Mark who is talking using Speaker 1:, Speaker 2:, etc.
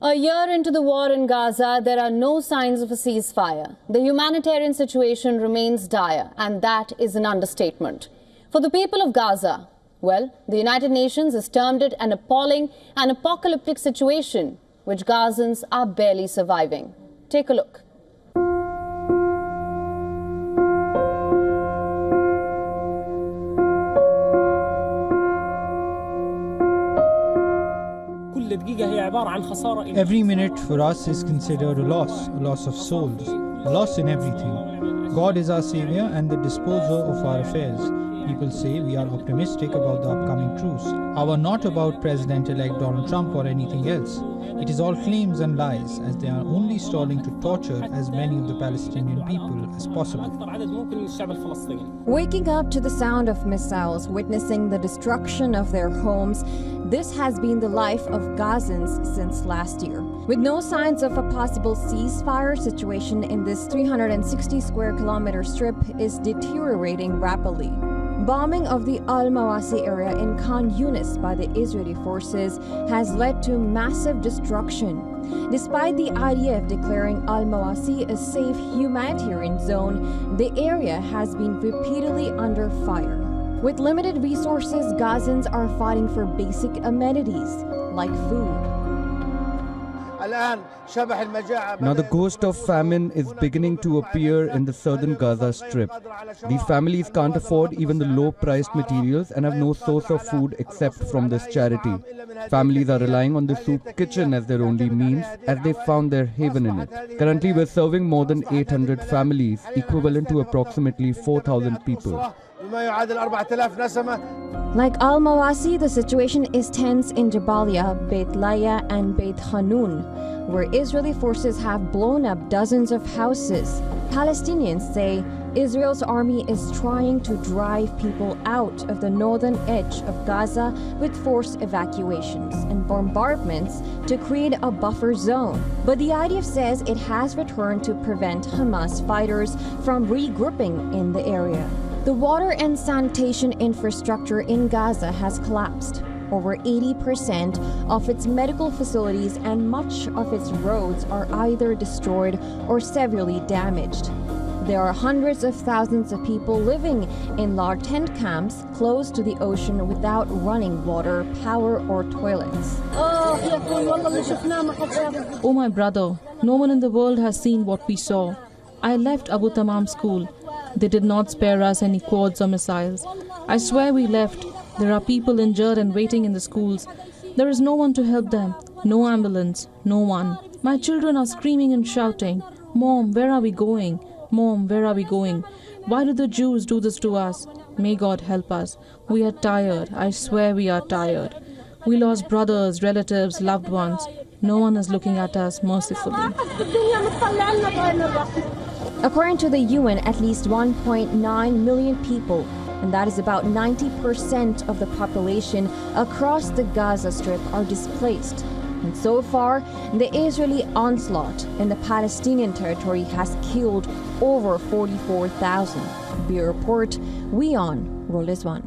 Speaker 1: A year into the war in Gaza, there are no signs of a ceasefire. The humanitarian situation remains dire, and that is an understatement. For the people of Gaza, well, the United Nations has termed it an appalling and apocalyptic situation, which Gazans are barely surviving. Take a look.
Speaker 2: Every minute for us is considered a loss of souls, a loss in everything. God is our savior and the disposer of our affairs. People say we are optimistic about the upcoming truce. Our not about President-elect Donald Trump or anything else. It is all claims and lies, as they are only stalling to torture as many of the Palestinian people as possible.
Speaker 3: Waking up to the sound of missiles, witnessing the destruction of their homes, this has been the life of Gazans since last year. With no signs of a possible ceasefire, situation in this 360 square kilometer strip is deteriorating rapidly. Bombing of the Al-Mawasi area in Khan Yunis by the Israeli forces has led to massive destruction. Despite the IDF declaring Al-Mawasi a safe humanitarian zone, the area has been repeatedly under fire. With limited resources, Gazans are fighting for basic amenities like food.
Speaker 4: Now the ghost of famine is beginning to appear in the southern Gaza Strip. These families can't afford even the low-priced materials and have no source of food except from this charity. Families are relying on the soup kitchen as their only means, as they found their haven in it. Currently we're serving more than 800 families, equivalent to approximately 4,000 people.
Speaker 3: Like Al-Mawasi, the situation is tense in Jabalia, Beit Laya and Beit Hanun, where Israeli forces have blown up dozens of houses. Palestinians say Israel's army is trying to drive people out of the northern edge of Gaza with forced evacuations and bombardments to create a buffer zone. But the IDF says it has returned to prevent Hamas fighters from regrouping in the area. The water and sanitation infrastructure in Gaza has collapsed. Over 80% of its medical facilities and much of its roads are either destroyed or severely damaged. There are hundreds of thousands of people living in large tent camps close to the ocean without running water, power, or toilets.
Speaker 5: Oh my brother, no one in the world has seen what we saw. I left Abu Tamam school. They did not spare us any quads or missiles. I swear we left. There are people injured and waiting in the schools. There is no one to help them. No ambulance. No one. My children are screaming and shouting, "Mom, where are we going? Mom, where are we going? Why do the Jews do this to us? May God help us. We are tired. I swear we are tired. We lost brothers, relatives, loved ones. No one is looking at us mercifully."
Speaker 3: According to the UN, at least 1.9 million people, and that is about 90% of the population across the Gaza Strip, are displaced. And so far, the Israeli onslaught in the Palestinian territory has killed over 44,000. Bureau Report, WION, World is One.